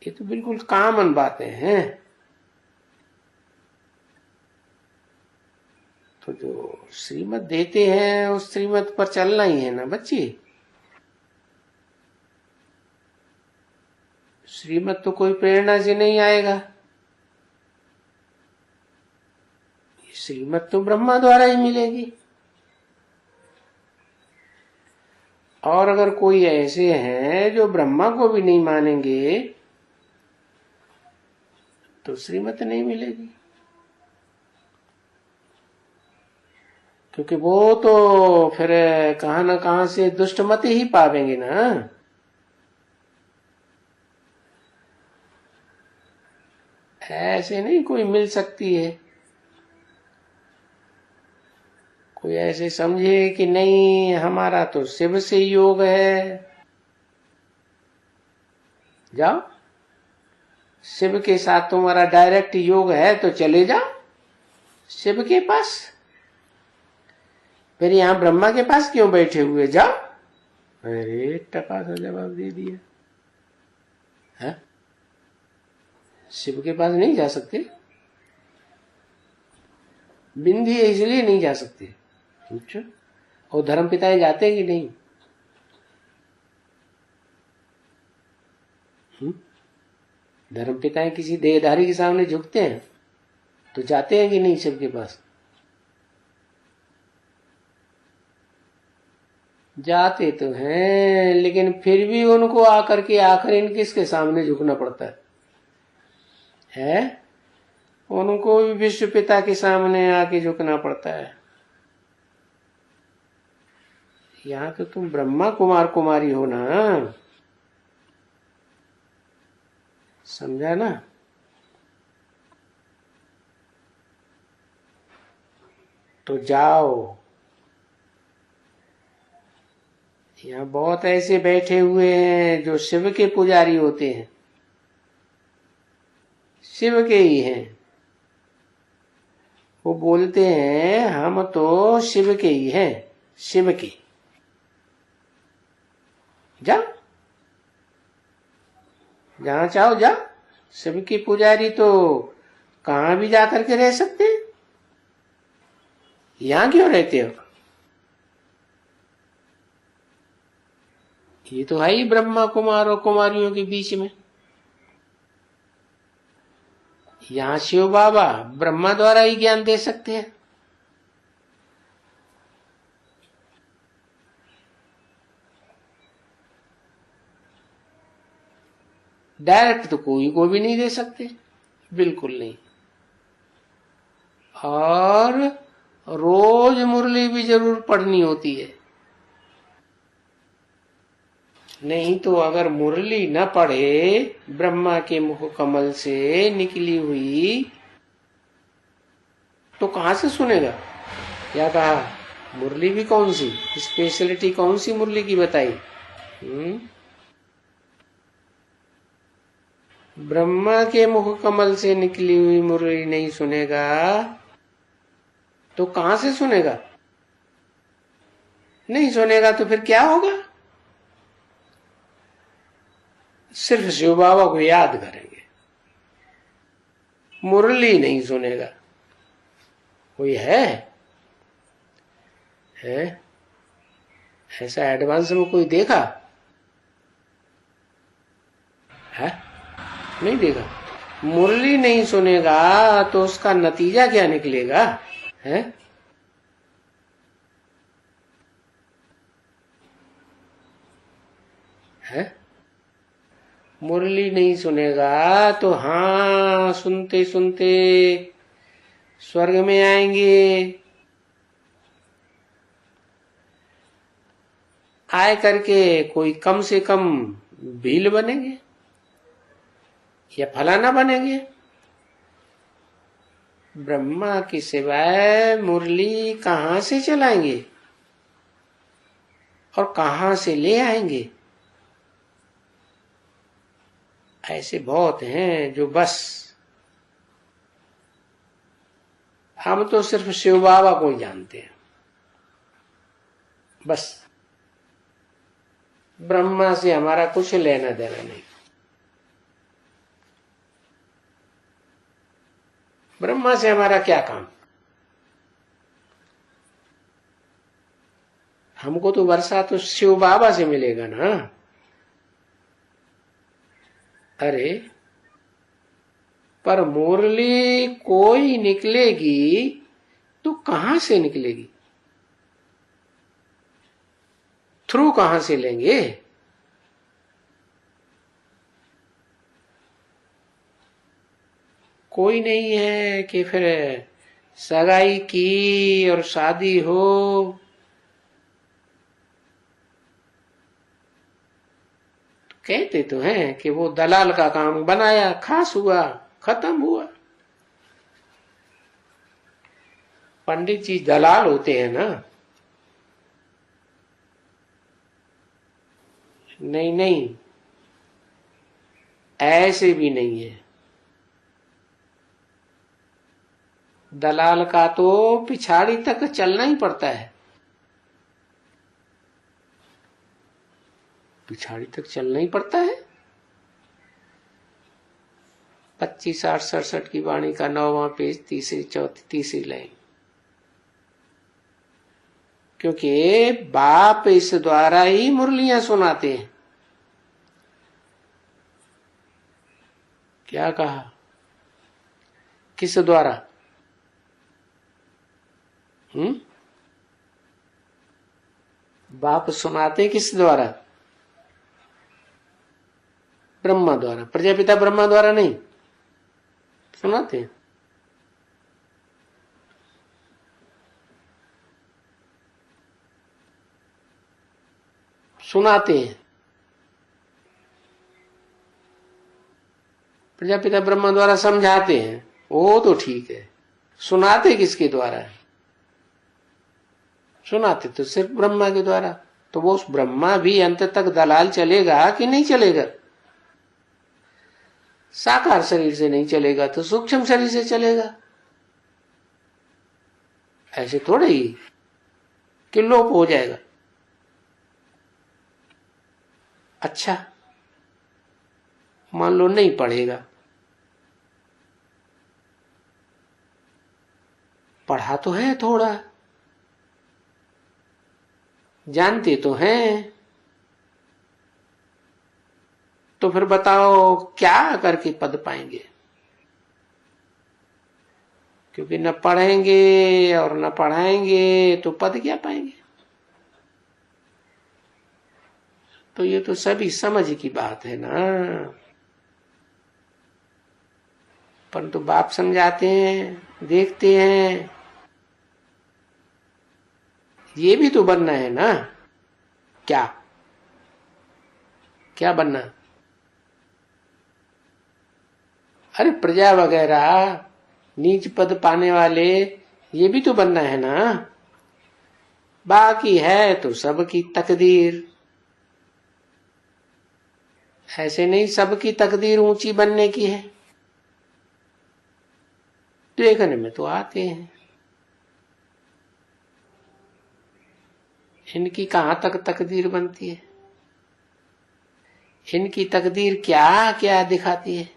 ये तो बिल्कुल कॉमन बातें हैं। तो जो श्रीमत देते हैं उस श्रीमत पर चलना ही है ना बच्ची। श्रीमत तो कोई प्रेरणा से नहीं आएगा, श्रीमत तो ब्रह्मा द्वारा ही मिलेगी। और अगर कोई ऐसे हैं जो ब्रह्मा को भी नहीं मानेंगे तो श्रीमत नहीं मिलेगी, क्योंकि वो तो फिर कहां ना कहां से दुष्टमति ही पावेंगे ना। ऐसे नहीं कोई मिल सकती है। कोई ऐसे समझे कि नहीं हमारा तो शिव से योग है, जाओ शिव के साथ तुम्हारा डायरेक्ट योग है तो चले जाओ शिव के पास, फिर यहां ब्रह्मा के पास क्यों बैठे हुए, जाओ। अरे टका सा जवाब दे दिया है। शिव के पास नहीं जा सकते, बिंदी है इसलिए नहीं जा सकते। अच्छा, और धर्म पिताएं जाते हैं कि नहीं? धर्म पिताएं किसी देहधारी के सामने झुकते हैं तो जाते हैं कि नहीं शिव के पास? जाते तो हैं, लेकिन फिर भी उनको आकर के आखिर किसके सामने झुकना पड़ता है? उनको भी विश्व पिता के सामने आके झुकना पड़ता है। यहाँ तो तुम ब्रह्मा कुमार कुमारी हो ना, समझा ना? तो जाओ। यहाँ बहुत ऐसे बैठे हुए हैं जो शिव के पुजारी होते हैं, शिव के ही हैं। वो बोलते हैं हम तो शिव के ही हैं, शिव के। जा, जहां चाहो जा। शिव के पुजारी तो कहां भी जाकर के रह सकते हैं, यहां क्यों रहते हो? ये तो है ही ब्रह्मा कुमार और कुमारियों के बीच में। यहां शिव बाबा ब्रह्मा द्वारा ही ज्ञान दे सकते हैं। डायरेक्ट तो कोई को भी नहीं दे सकते, बिल्कुल नहीं। और रोज मुरली भी जरूर पढ़नी होती है, नहीं तो अगर मुरली न पढ़े ब्रह्मा के मुख कमल से निकली हुई तो कहां से सुनेगा? क्या कहा? मुरली भी कौन सी स्पेशलिटी, कौन सी मुरली की बताई? ब्रह्मा के मुख कमल से निकली हुई मुरली नहीं सुनेगा तो कहां से सुनेगा? नहीं सुनेगा तो फिर क्या होगा? सिर्फ शिव बाबा को याद करेंगे, मुरली नहीं सुनेगा। कोई है ऐसा एडवांस में कोई देखा है? नहीं देखा। मुरली नहीं सुनेगा तो उसका नतीजा क्या निकलेगा? है मुरली नहीं सुनेगा तो हाँ सुनते सुनते स्वर्ग में आएंगे, आए करके कोई कम से कम भील बनेंगे या फलाना बनेंगे। ब्रह्मा के सिवाय मुरली कहां से चलाएंगे और कहां से ले आएंगे? ऐसे बहुत हैं जो बस हम तो सिर्फ शिव बाबा को ही जानते हैं, बस ब्रह्मा से हमारा कुछ लेना देना नहीं। ब्रह्मा से हमारा क्या काम? हमको तो वर्षा तो शिव बाबा से मिलेगा ना। अरे पर मुरली कोई निकलेगी तो कहां से निकलेगी? थ्रू कहां से लेंगे? कोई नहीं है कि फिर सगाई की और शादी हो, तो कहते तो हैं कि वो दलाल का काम बनाया, खास हुआ, खत्म हुआ। पंडित जी दलाल होते हैं ना? नहीं नहीं, ऐसे भी नहीं है। दलाल का तो पिछाड़ी तक चलना ही पड़ता है, पिछाड़ी तक चलना ही पड़ता है। 25 8 67 की वाणी का 9वां पेज, तीसरी लाइन। क्योंकि बाप इस द्वारा ही मुरलियां सुनाते हैं। क्या कहा? किस द्वारा? बाप सुनाते किस द्वारा? ब्रह्मा द्वारा। प्रजापिता ब्रह्मा द्वारा नहीं सुनाते हैं। सुनाते हैं। प्रजापिता ब्रह्मा द्वारा समझाते हैं, वो तो ठीक है। सुनाते किसके द्वारा है? सुनाते तो सिर्फ ब्रह्मा के द्वारा। तो वो उस ब्रह्मा भी अंत तक दलाल चलेगा कि नहीं चलेगा? साकार शरीर से नहीं चलेगा तो सूक्ष्म शरीर से चलेगा। ऐसे थोड़े ही कि लोप हो जाएगा। अच्छा मान लो नहीं पढ़ेगा, पढ़ा तो है थोड़ा, जानते तो हैं, तो फिर बताओ क्या करके पद पाएंगे? क्योंकि न पढ़ेंगे और न पढ़ाएंगे तो पद क्या पाएंगे? तो ये तो सभी समझ की बात है ना। परंतु बाप समझाते हैं, देखते हैं, ये भी तो बनना है ना। क्या क्या बनना? अरे प्रजा वगैरह नीच पद पाने वाले, ये भी तो बनना है ना। बाकी है तो सबकी तकदीर। ऐसे नहीं सबकी तकदीर ऊंची बनने की है, देखने में तो आते हैं। इनकी कहां तक तकदीर बनती है? इनकी तकदीर क्या क्या दिखाती है?